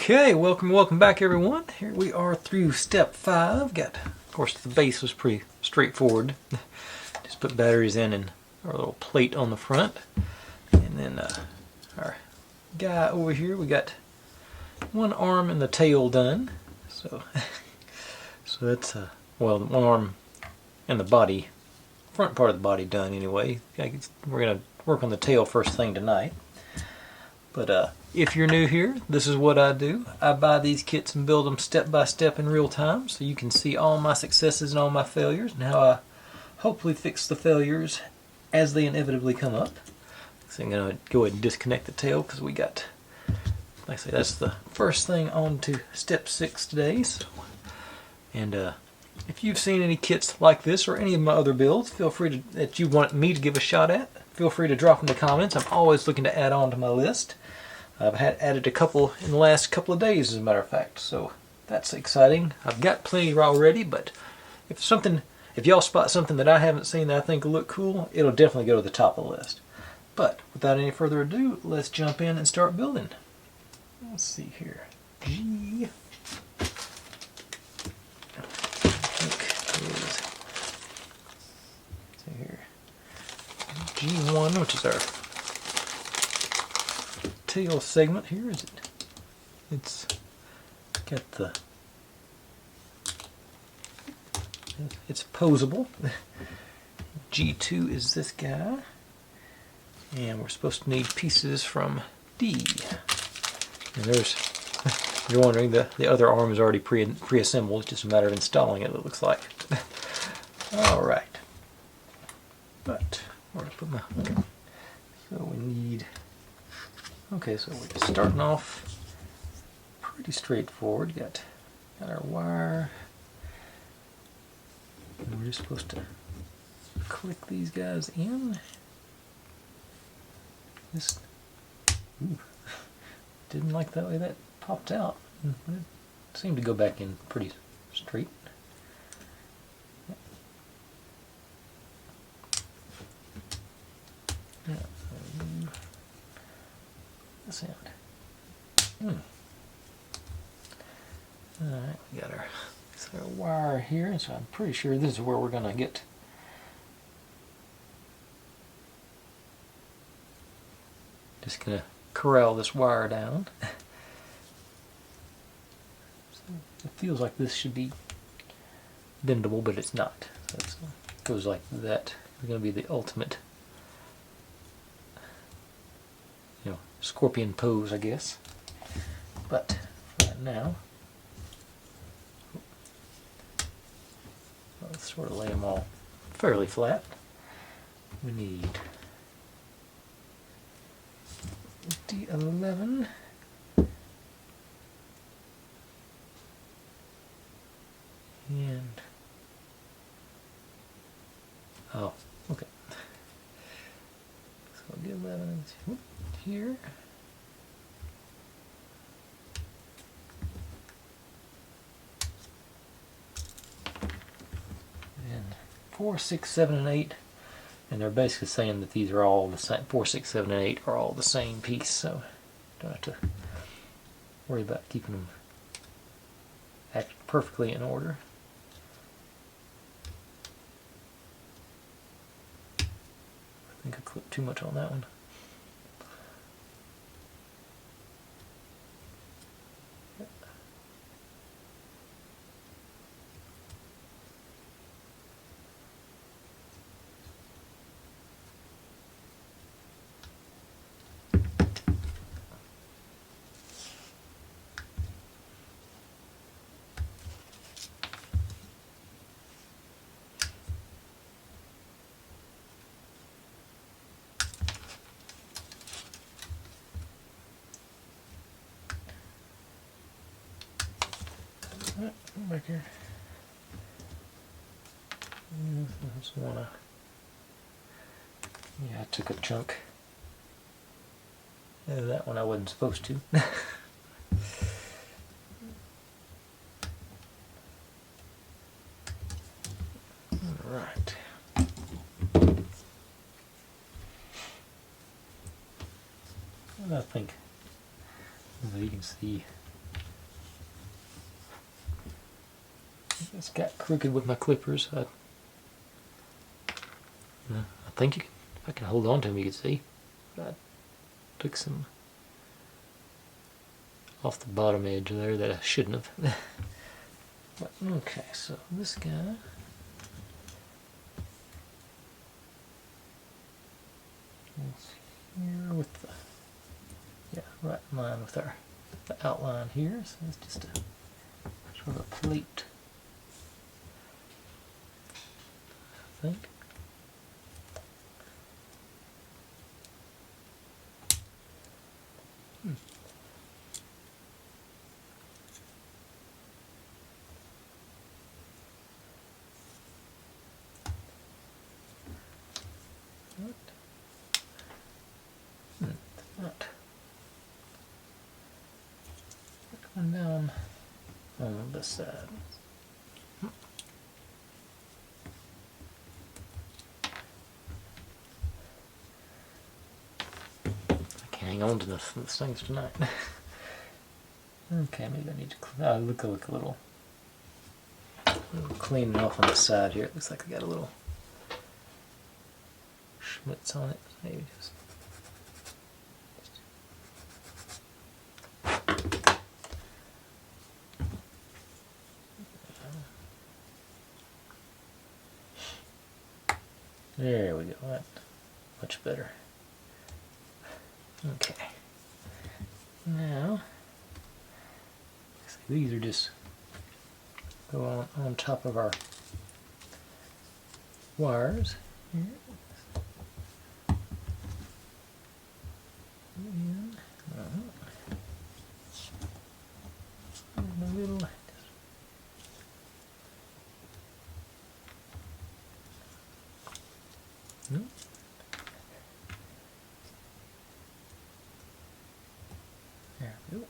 Okay, welcome back everyone. Here we are through step 5. Got, of course, the base was pretty straightforward. Just put batteries in and our little plate on the front. And then our guy over here, we got one arm and the tail done. So that's, well, one arm and the body, front part of the body done anyway. We're going to work on the tail first thing tonight. But if you're new here, this is what I do. I buy these kits and build them step by step in real time so you can see all my successes and all my failures and how I hopefully fix the failures as they inevitably come up. So I'm going to go ahead and disconnect the tail because we got, like I say, that's the first thing on to step 6 today. So, and if you've seen any kits like this or any of my other builds, feel free to, that you want me to give a shot at, feel free to drop in the comments. I'm always looking to add on to my list. I've added a couple in the last couple of days, as a matter of fact, so that's exciting. I've got plenty already, but if y'all spot something that I haven't seen that I think will look cool, it'll definitely go to the top of the list. But without any further ado, let's jump in and start building. Let's see here. G. I think is, see here. G1, which is our tail segment here. Is it? It's got the. It's posable. G2 is this guy, and we're supposed to need pieces from D. And there's, if you're wondering, the other arm is already pre-assembled. It's just a matter of installing it. It looks like. All right. But where to put my? Okay. So we need. Okay, so we're just starting off pretty straightforward. Got our wire. And we're just supposed to click these guys in. Just didn't like that way that popped out. It seemed to go back in pretty straight. Yeah. This end. Alright, we got our wire here, so I'm pretty sure this is where we're going to get just going to corral this wire down. So it feels like this should be bendable, but it's not. So it goes like that. It's going to be the ultimate, scorpion pose, I guess. But for right now, let's sort of lay them all fairly flat. We need D11 and oh, okay. So D11 is here. And 4, 6, 7, and 8, and they're basically saying that these are all the same. 4, 6, 7, and 8 are all the same piece, so don't have to worry about keeping them perfectly in order. I think I clipped too much on that one. Back here. I just wanna. Yeah, I took a chunk. That one I wasn't supposed to. All right. And I think, as you can see, It's got crooked with my clippers. I think I can hold on to them, you can see. But I took some off the bottom edge there that I shouldn't have. But, okay, so this guy. Here with the, right in line with the outline here. So it's just a sort of a plate, I think. Not going down on this side. I can't hang on to this things tonight. Okay, maybe I need to look a little cleaning off on the side here. It looks like I got a little schmutz on it. Maybe just. There we go. That's much better. Okay. Now, these are just go on top of our wires here. And a little. There we go.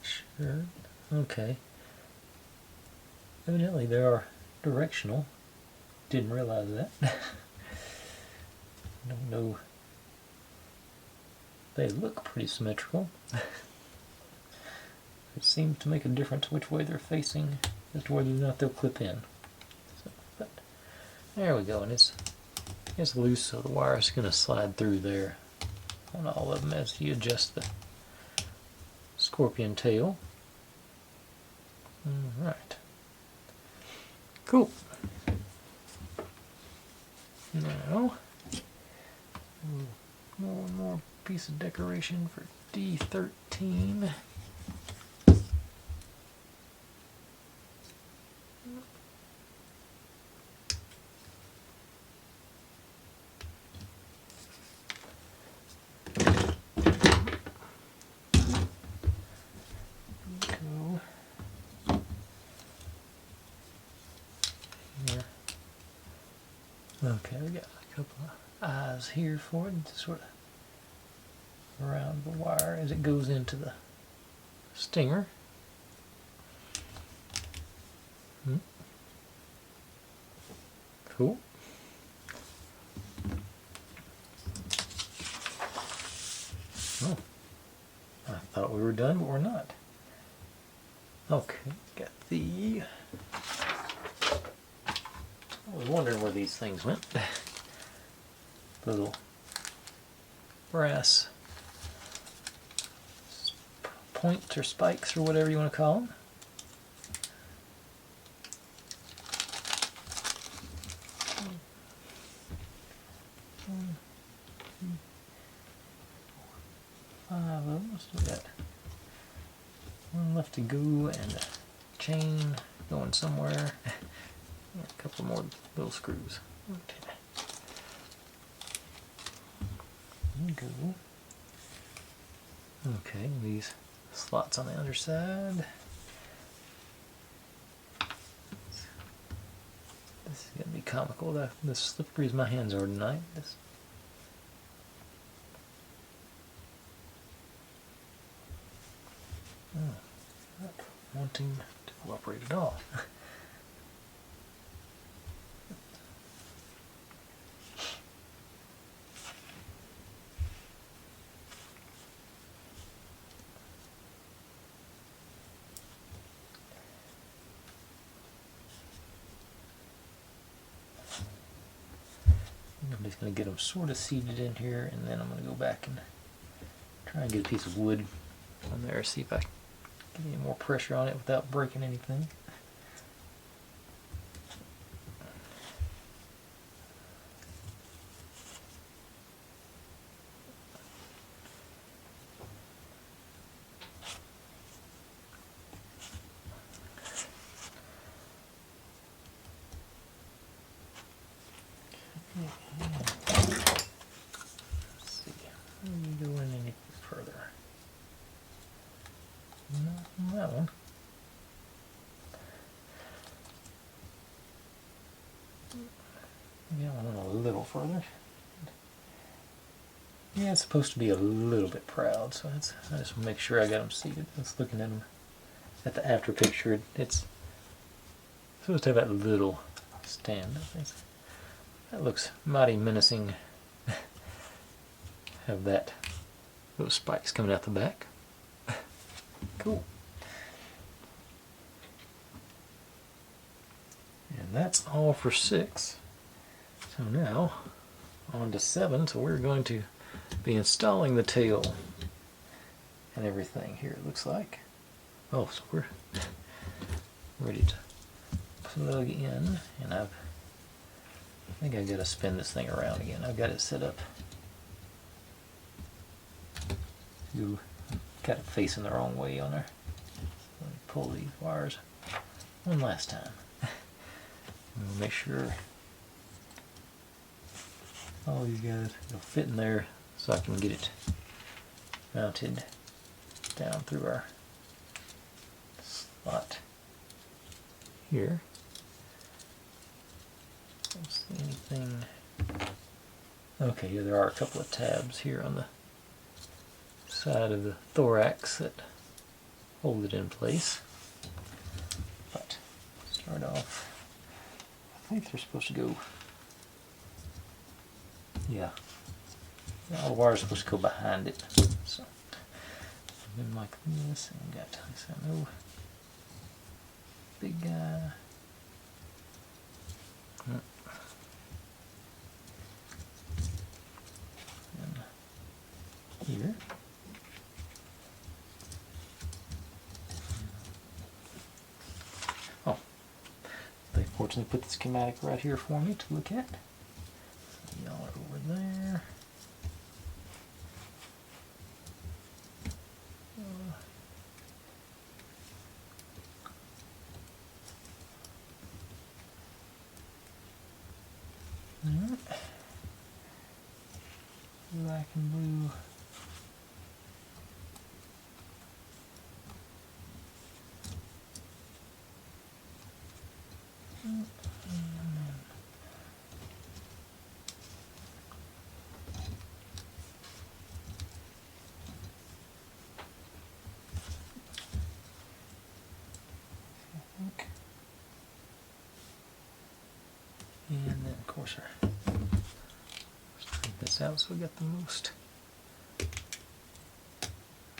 Sure. Okay. Evidently they are directional. Didn't realize that. Don't know. They look pretty symmetrical. It seems to make a difference which way they're facing as to whether or not they'll clip in. So, but there we go, and it's loose, so the wire is going to slide through there on all of them as you adjust the scorpion tail. Alright. Cool. Now, one more piece of decoration for D13. Okay, we got a couple of eyes here for it to sort of around the wire as it goes into the stinger. Cool. Oh, I thought we were done, but we're not. Okay, got the. I was wondering where these things went. Little brass points or spikes or whatever you want to call them. 5 of them. Still got one left to go and a chain going somewhere. A couple more little screws. Okay. There you go. Okay, these slots on the other side. This is gonna be comical. The slippery as my hands are tonight. Not wanting to cooperate at all. just going to get them sort of seated in here, and then I'm going to go back and try and get a piece of wood on there, see if I can get any more pressure on it without breaking anything. Let's see, let me go in any further. Not on that one. Maybe I went a little further. Yeah, it's supposed to be a little bit proud, so I just want to make sure I got them seated. Just looking at them at the after picture, it's supposed to have that little stand. That looks mighty menacing. Have that, those spikes coming out the back. Cool. And that's all for 6. So now on to 7. So we're going to be installing the tail and everything here, it looks like. Oh, so we're ready to plug in, and I think I've got to spin this thing around again. I've got it set up to got it facing the wrong way on there. Let me pull these wires one last time. We'll make sure all these guys will fit in there so I can get it mounted down through our slot here. Don't see anything. Okay, yeah, there are a couple of tabs here on the side of the thorax that hold it in place. But start off, I think they're supposed to go, yeah, all the wires are supposed to go behind it. So then like this, and got no big guy. And here. Oh, they fortunately put the schematic right here for me to look at. Y'all are over there. Black and blue. And then of course our straighten this out so we got the most.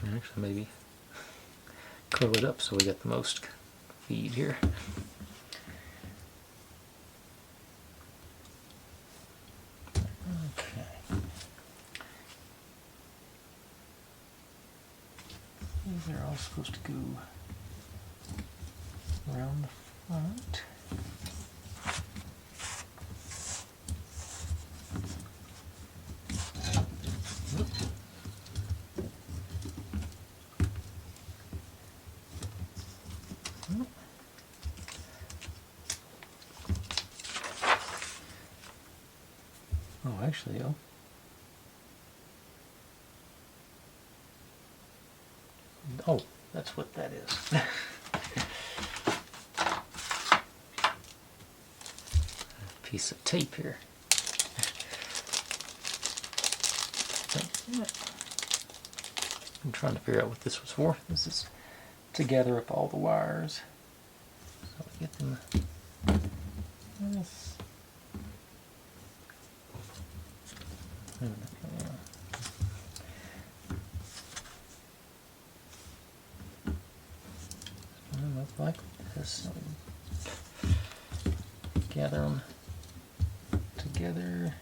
And actually maybe curl it up so we got the most feed here. Okay. These are all supposed to go around the front. Oh, actually, oh, that's what that is. A piece of tape here. I'm trying to figure out what this was for. This is to gather up all the wires. So we get them. Yes. Look like this. Gather them together.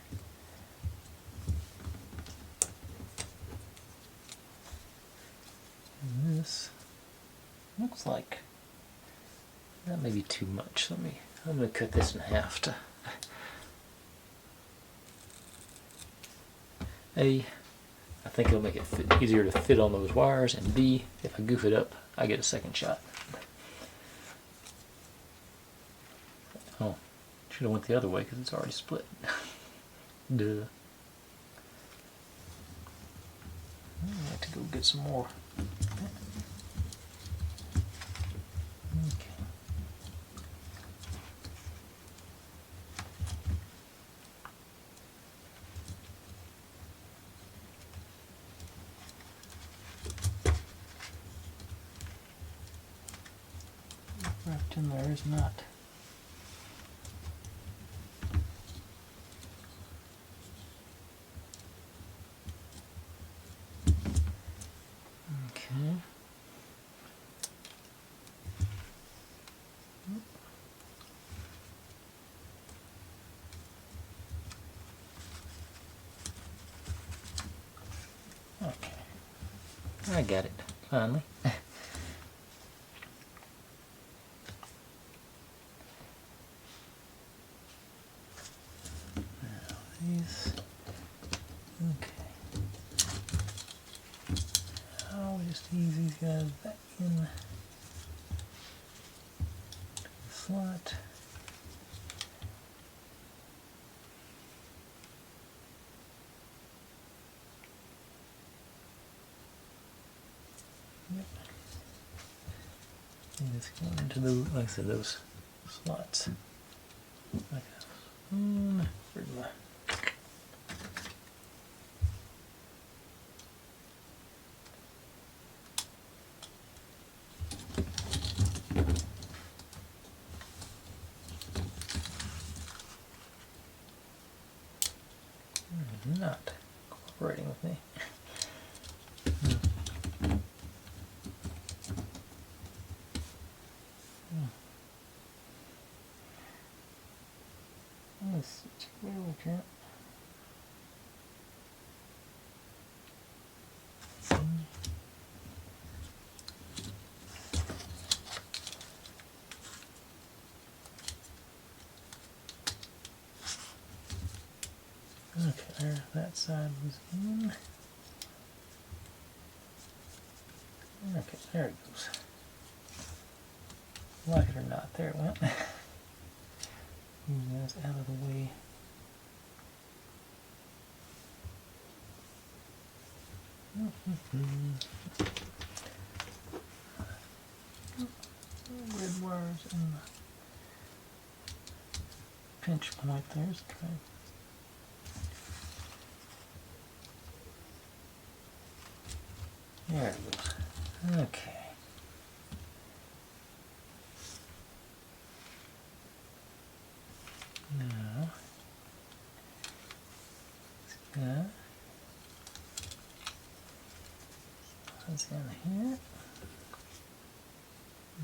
this looks like that may be too much. I'm going to cut this in half to A, I think it'll make it easier to fit on those wires, and B, if I goof it up, I get a second shot. Oh, should have went the other way because it's already split. Duh. I have to go get some more. Okay. Wrapped in there is not. Okay. Okay. I got it, finally. These. Okay. I'll just ease these guys back in the slot. Yep. And it's going into those, like I said, those slots. Like that. Where's my not cooperating with me. Let's switch where we can. Okay, there, that side was in. Okay, there it goes. Like it or not, there it went. Move this out of the way. Red wires and the pinch point there's try. There it goes. Okay. Now, that is in here.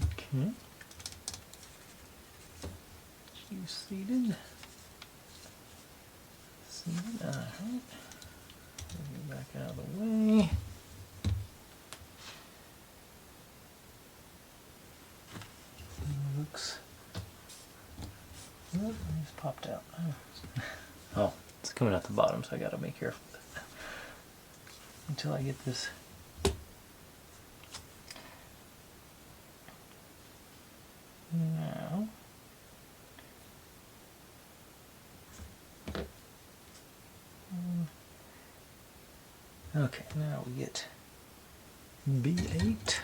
Okay. You seated. Seated. Alright. Get back out of the way. Looks. Oh, it just popped out. Oh, it's coming out the bottom, so I gotta be careful until I get this. Now, okay, now we get B8.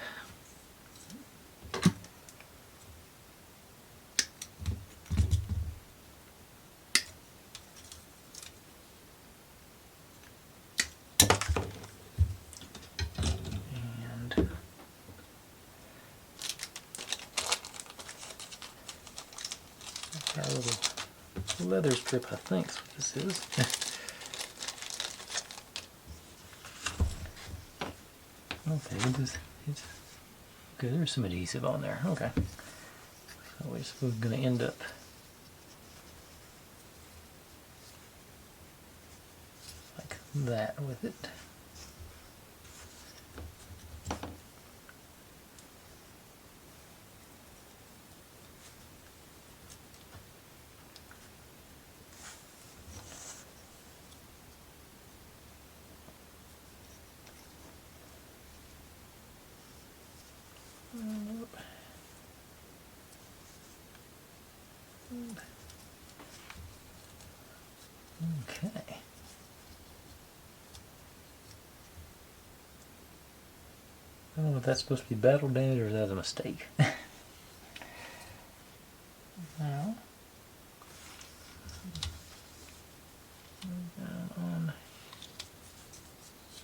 Our little leather strip, I think, is what this is. Okay, it's okay. There's some adhesive on there. Okay, so we're going to end up like that with it. I don't know if that's supposed to be battle damage or is that a mistake. Now, down on.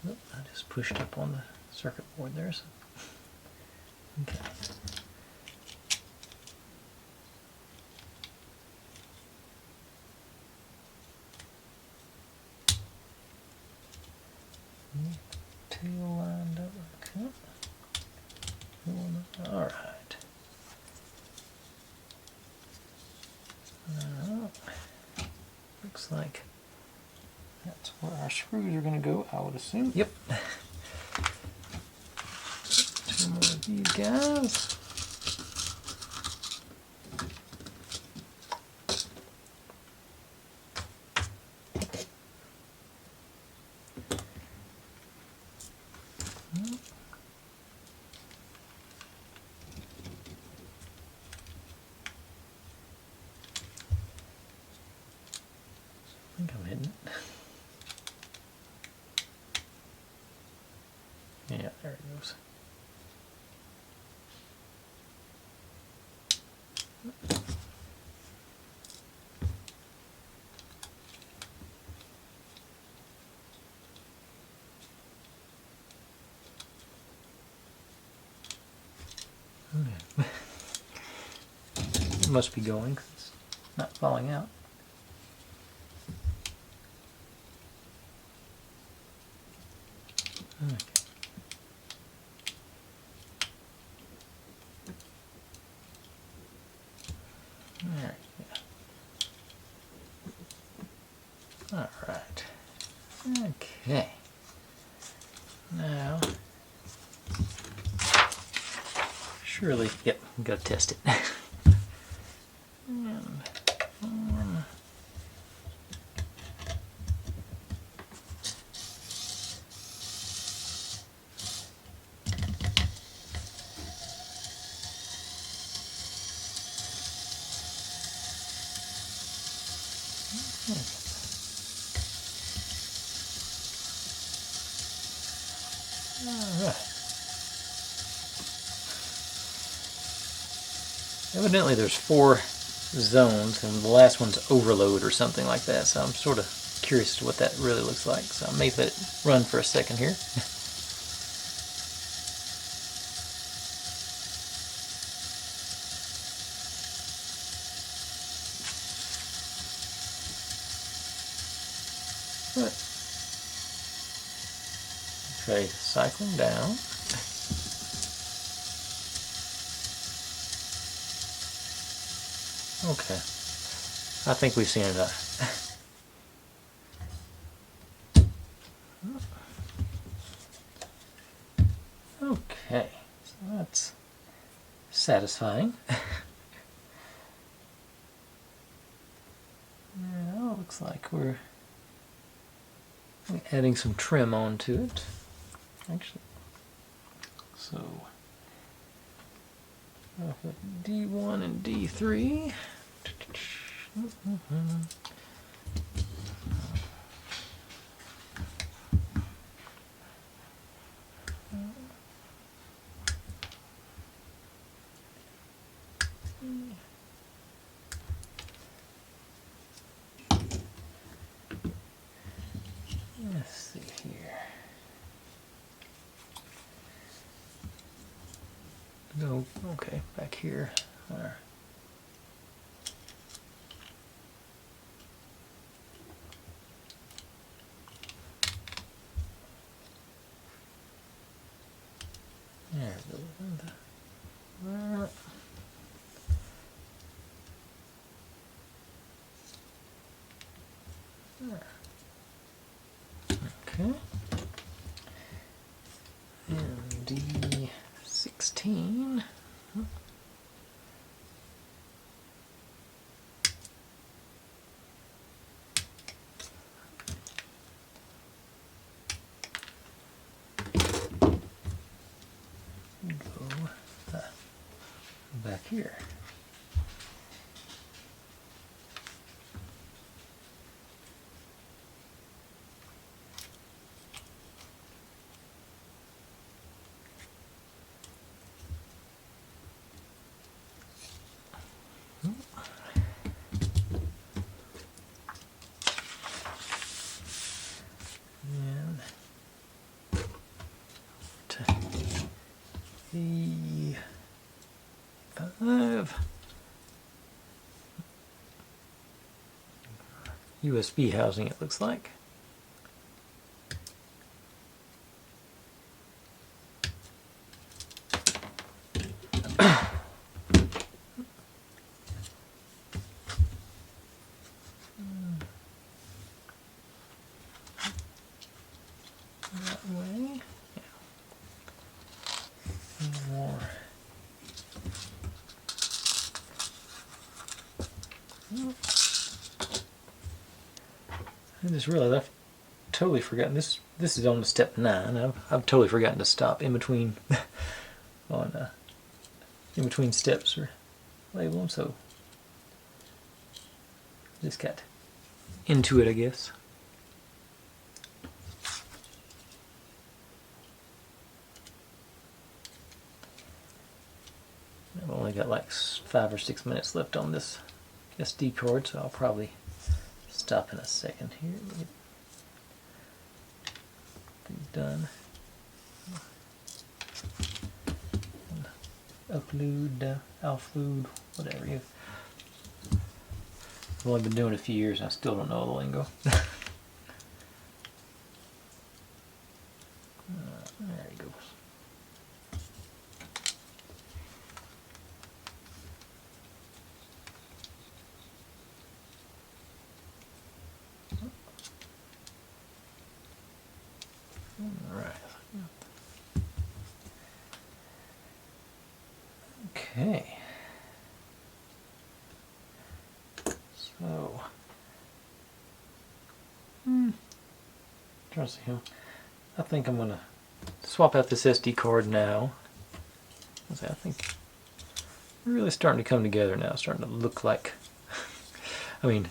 Oh, I just pushed up on the circuit board there. So. Okay. Tail lined up. Okay. All right. Looks like that's where our screws are going to go, I would assume. Yep. Two more of these guys. I think I'm hitting it. Yeah, there it goes. Okay. It must be going 'cause it's not falling out. Okay. There you go. All right. Okay. Now, surely, yep, I'm gonna test it. And on. All right. Evidently there's 4 zones and the last one's overload or something like that, so I'm sort of curious to what that really looks like, so I may let it run for a second here. Okay, cycling down. Okay, I think we've seen enough. Okay, so that's satisfying. Now it looks like we're adding some trim onto it, actually. So, D1 and D3. Let's see here. No, okay, back here. There. There we go. Okay. And D16. Go back here. A5 USB housing, it looks like. That way. Yeah. More. I just realized I've totally forgotten this. This is on to step 9. I've totally forgotten to stop in between on in between steps or label them. So just got into it, I guess. I've only got like 5 or 6 minutes left on this SD card, so I'll probably stop in a second here. Get these done. Upload, offload, whatever you. I've only been doing it a few years and I still don't know the lingo. There he goes. Alright. Okay. So, trying to see how. I think I'm gonna swap out this SD card now. I think we're really starting to come together now. Starting to look like. I mean,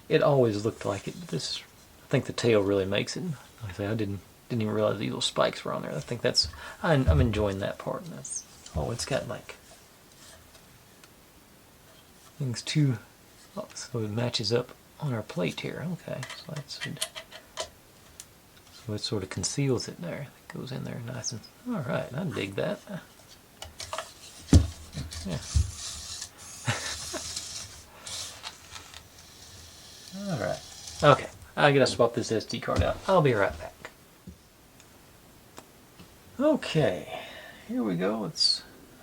it always looked like it. This, I think the tail really makes it. Like I say, I didn't even realize these little spikes were on there. I think that's. I'm enjoying that part. And that's. Oh, it's got like things too. Oh, so it matches up on our plate here. Okay, so that's good. So it sort of conceals it there. It goes in there nice and. All right, I dig that. Yeah. All right. Okay, I gotta swap this SD card out. I'll be right back. Okay, here we go.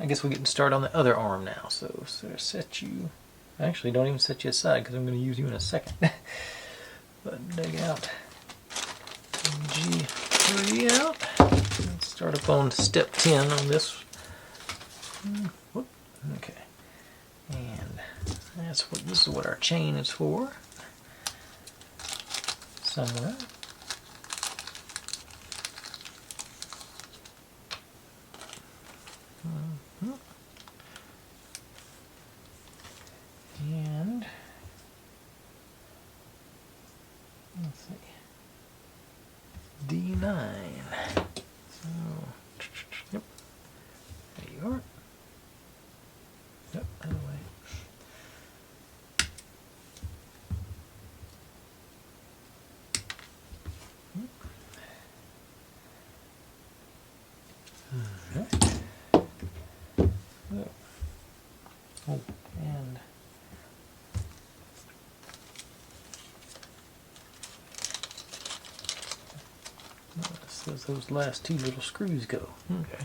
I guess we're getting started on the other arm now. So set you. Actually, don't even set you aside because I'm going to use you in a second. But dig out G3 out. Let's start up on step 10 on this. Whoop. Okay, and this is what our chain is for. Somewhere. And let's see, D9. So, yep, there you are. Yep, that way. Oh, and notice those last 2 little screws go. Okay.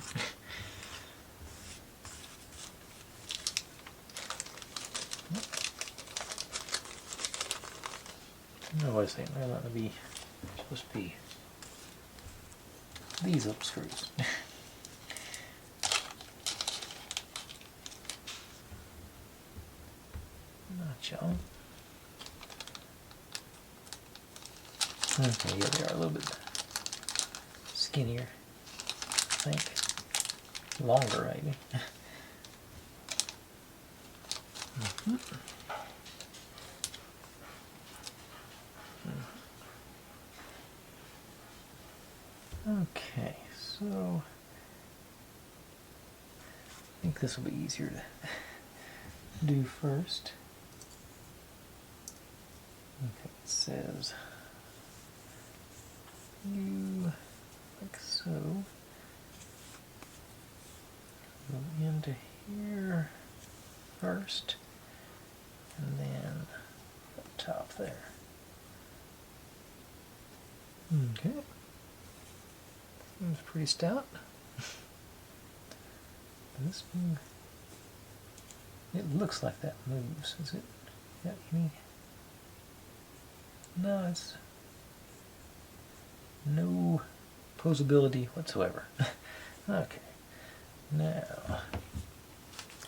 No, wait a second. They're not going to be supposed to be these little screws. Not y'all. Okay, yeah, they are a little bit skinnier, I think. Longer, maybe. Okay, so I think this will be easier to do first. Okay, it says you like so. down to here first, and then up top there. Okay. Seems pretty stout. This one, it looks like that moves. Is it? Got any? No, it's no posability whatsoever. Okay. Now,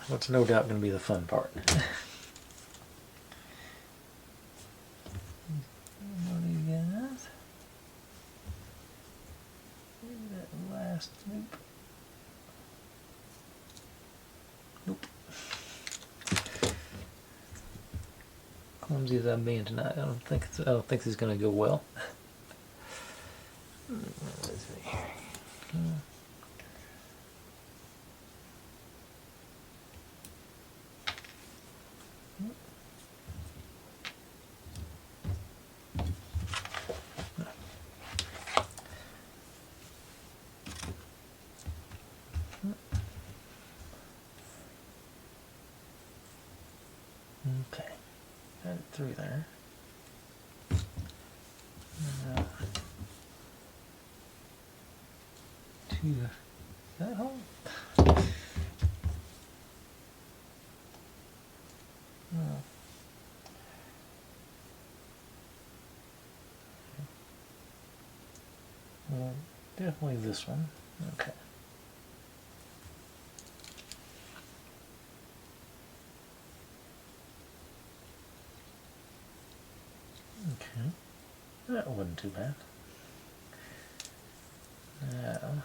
what's no doubt going to be the fun part. One of these guys. Maybe that last loop. Nope. Clumsy as I'm being tonight, I don't think this is going to go well. Let's see here. Okay, got it through there. Now, to that hole. No. Well, definitely this one. Okay. Okay, that wasn't too bad. Now,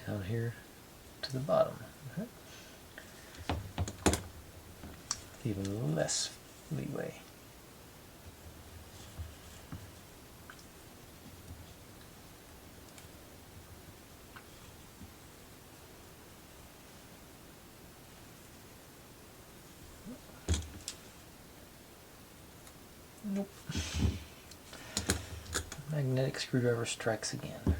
down here to the bottom. Okay. Even less leeway. Nope. Magnetic screwdriver strikes again.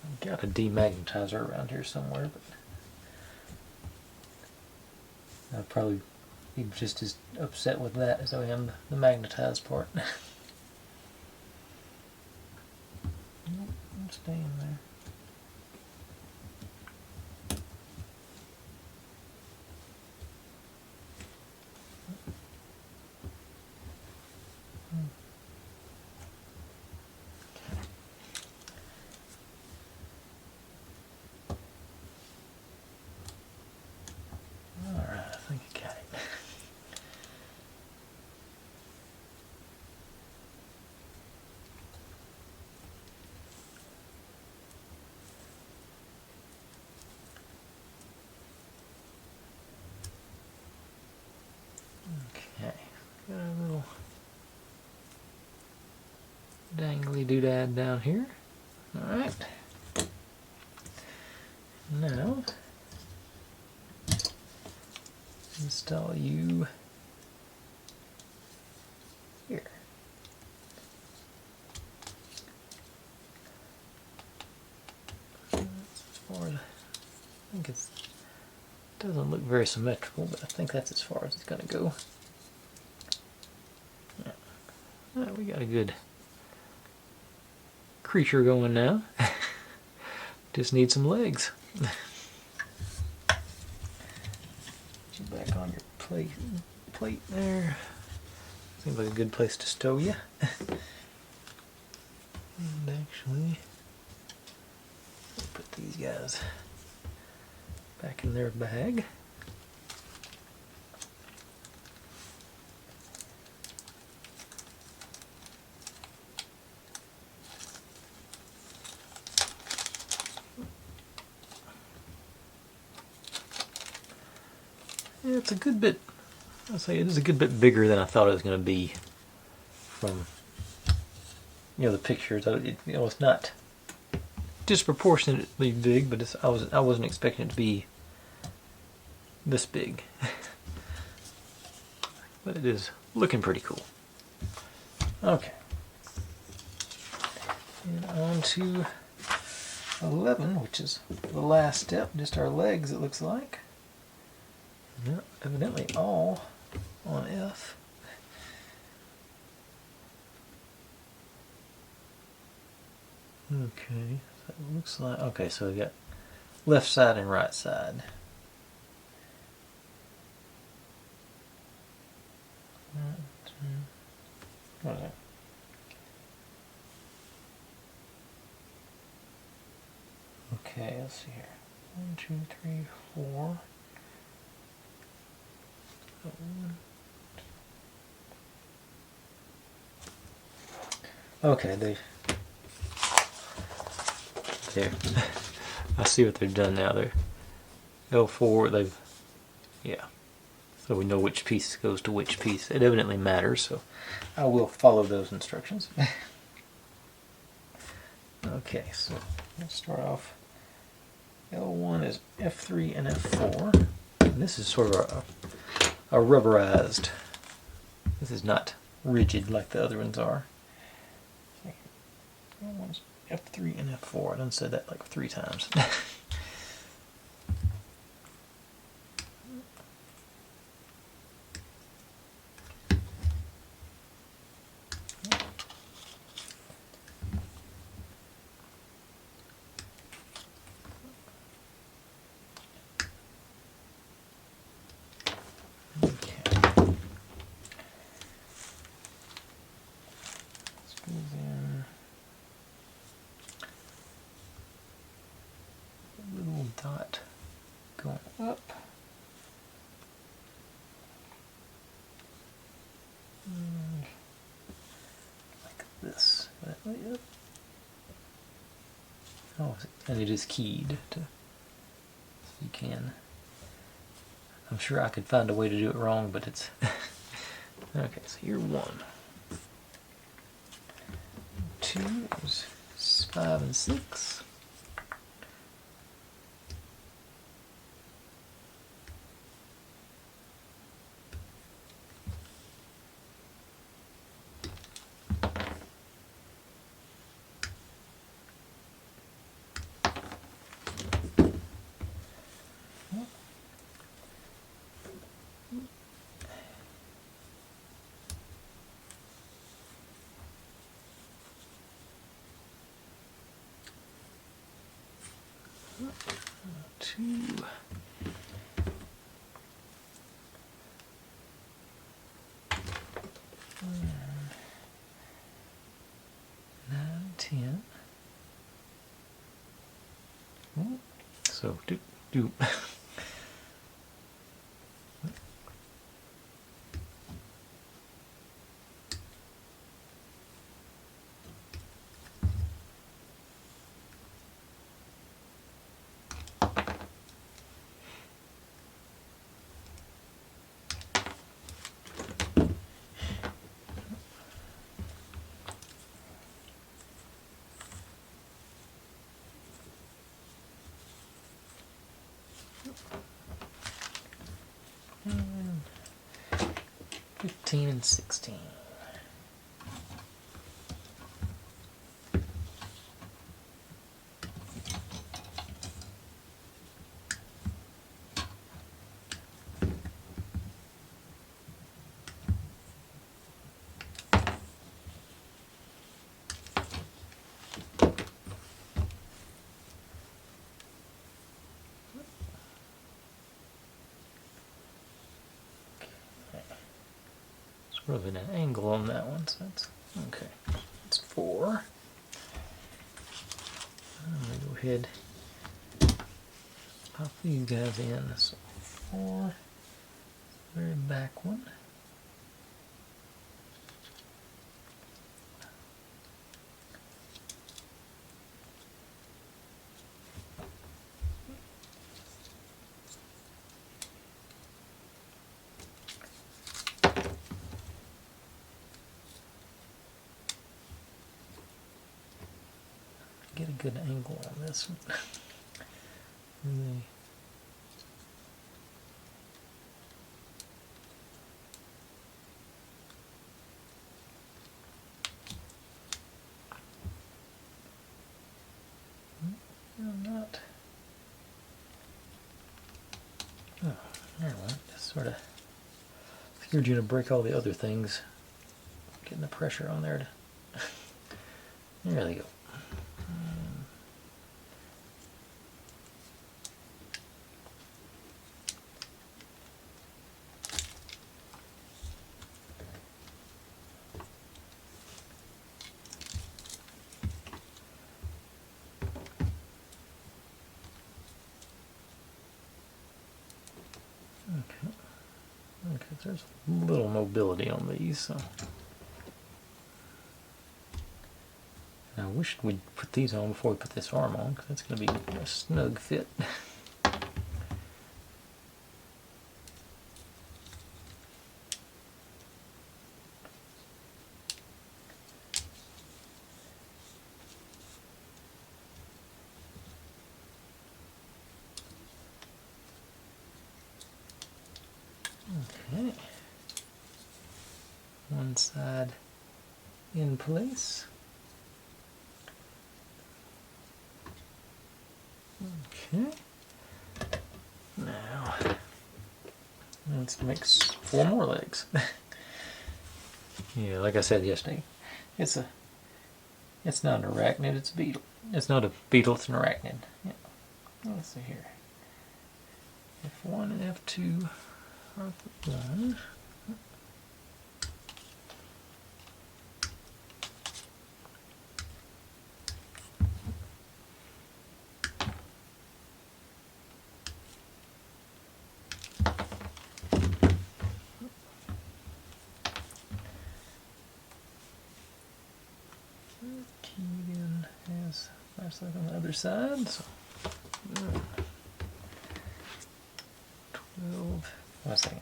I've got a demagnetizer around here somewhere, but I'll probably be just as upset with that as I am the magnetized part. Nope, I'm staying there. Okay, got a little dangly doodad down here. Alright. Now, install you here. As far as, I think it doesn't look very symmetrical, but I think that's as far as it's going to go. Yeah. Right, we got a good creature going now. Just need some legs. Get you back on your plate there. Seems like a good place to stow you. And actually, put these guys back in their bag. Yeah, it's a good bit, I'll say it is a good bit bigger than I thought it was going to be from, the pictures. It's not disproportionately big, but I wasn't expecting it to be this big. But it is looking pretty cool. Okay. And on to 11, which is the last step, just our legs it looks like. Yeah, evidently all on F. Okay, so it looks like, okay, so we got left side and right side. What is that? Okay, let's see here. 1, 2, 3, 4. Okay, there. I see what they've done now. They're L4. They've, yeah. So we know which piece goes to which piece. It evidently matters, so I will follow those instructions. Okay, so let's start off. L1 is F3 and F4. And this is sort of a rubberized. This is not rigid like the other ones are. L1's F3 and F4. I done said that like 3 times. Dot going up. Like this. Yep. Oh, and it is keyed to, so you can. I'm sure I could find a way to do it wrong, but it's okay. So you're 1. 2 is 5 and 6. Two. Nine, 10. So do. And 15 and 16. Sort of an angle on that one, so that's okay. That's 4. I'm gonna go ahead, pop these guys in. So 4, very back one. Get a good angle on this one. Really. There we go. Just sort of figured you're going to break all the other things. Getting the pressure on there. There they go. Okay, there's a little mobility on these, so I wish we'd put these on before we put this arm on, because that's going to be a snug fit. Okay, one side in place. Okay, now let's mix 4 more legs. Yeah, like I said yesterday, it's not an arachnid, it's a beetle. It's not a beetle, it's an arachnid. Yeah. Let's see here. F1 and F2 are one. Keegan has flashlight on the other side, so 12. Wait a second.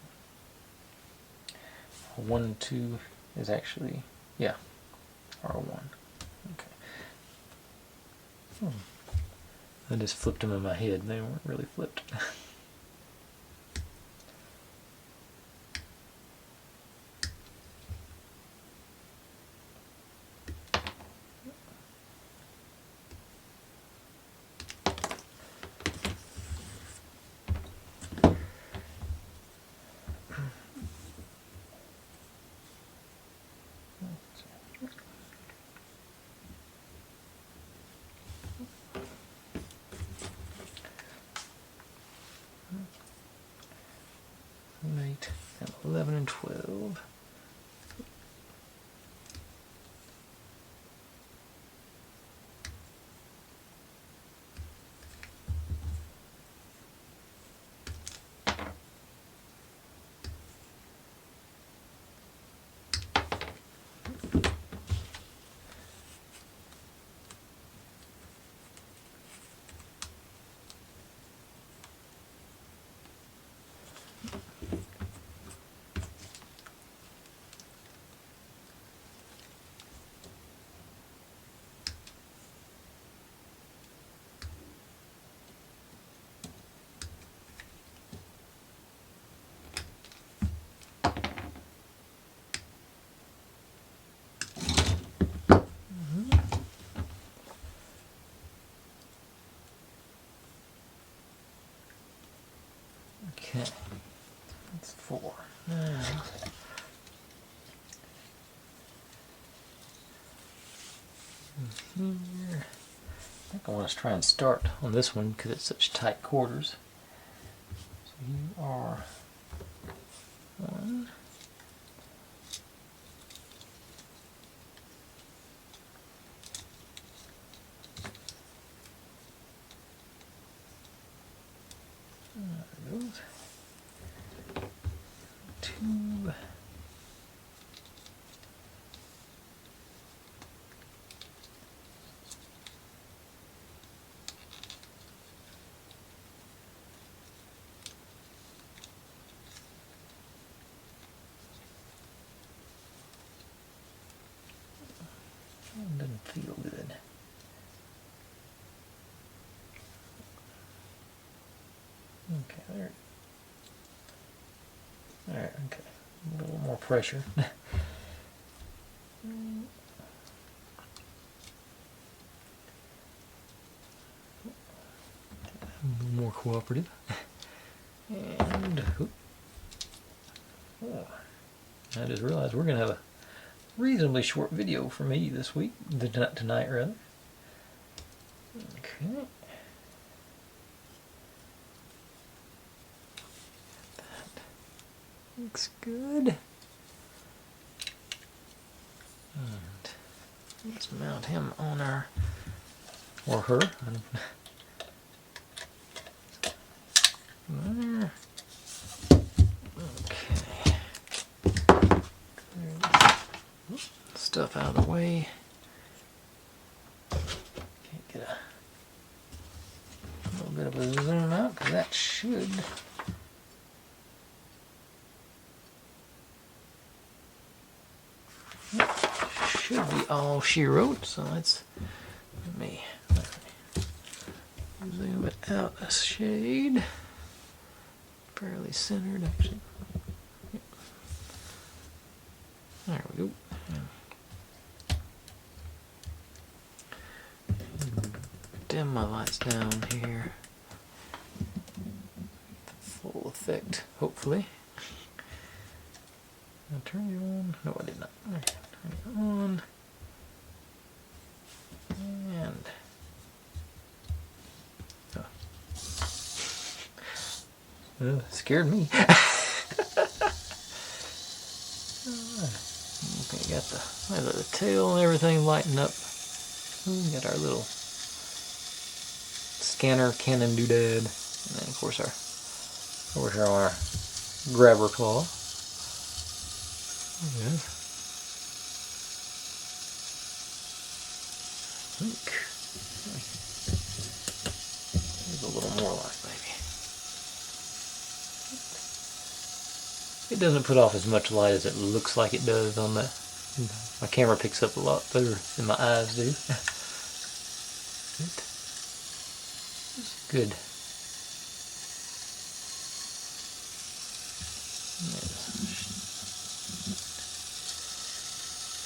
1 and 2 is actually, yeah, R1. Okay. I just flipped them in my head. They weren't really flipped. Eight and 11 and 12. Okay, that's 4. Now, here, I think I want to try and start on this one because it's such tight quarters. So you are 1. There it goes. 2. Doesn't feel good. Okay, there. Alright, okay. A little more pressure. A little more cooperative. And And oh, I just realized we're going to have a reasonably short video for me this week, tonight rather. Okay. That looks good. And let's mount him on our, or her. There. Okay. Stuff out of the way. Can't get a little bit of a zoom out because that should be all she wrote. So let me zoom it out a shade. Fairly centered, actually. Yep. There we go. Dim my lights down here. Full effect, hopefully. I'll turn it on. No, I did not. Turn it on. And scared me. Okay, got the tail and everything lighting up. We got our little scanner cannon doodad, and then of course over here on our grabber claw. Okay. I think there's a little more light, maybe. It doesn't put off as much light as it looks like it does on the. My camera picks up a lot better than my eyes do. It's good.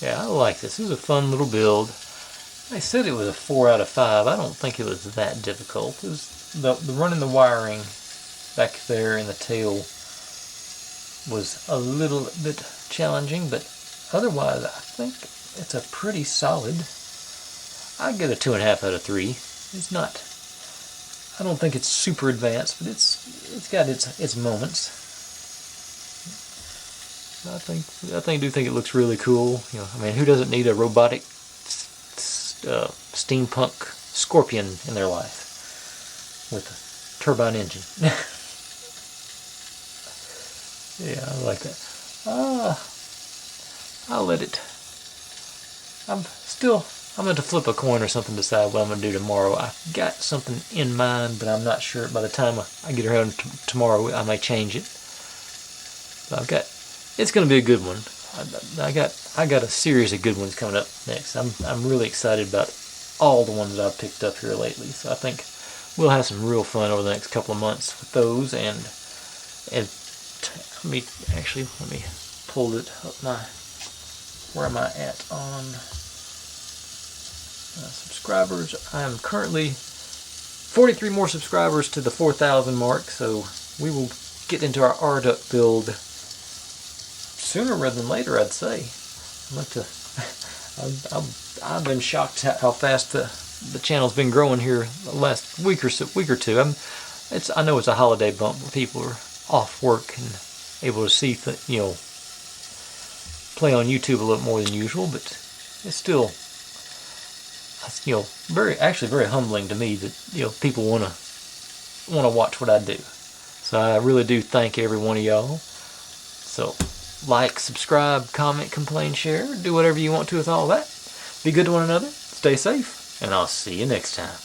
Yeah, I like this. This is a fun little build. I said it was a 4 out of 5. I don't think it was that difficult. It was the running the wiring back there in the tail was a little bit challenging, but otherwise I think it's a pretty solid. I'd get a 2.5 out of 3. It's not, I don't think it's super advanced, but it's got its moments. I do think it looks really cool. You know, I mean, who doesn't need a robotic steampunk scorpion in their life with a turbine engine? Yeah, I like that. I'll let it. I'm going to flip a coin or something to decide what I'm going to do tomorrow. I've got something in mind, but I'm not sure. By the time I get around tomorrow, I may change it. But it's going to be a good one. I got a series of good ones coming up next. I'm really excited about all the ones that I've picked up here lately. So I think we'll have some real fun over the next couple of months with those. And let me pull it up where am I at on subscribers. I am currently 43 more subscribers to the 4,000 mark, so we will get into our RDuck build sooner rather than later, I'd say. I've been shocked at how fast the channel's been growing here the last week or two. I know it's a holiday bump where people are off work and able to see play on YouTube a little more than usual, but it's still very humbling to me that people want to watch what I do. So I really do thank every one of y'all. So like, subscribe, comment, complain, share, do whatever you want to with all that. Be good to one another, stay safe, and I'll see you next time.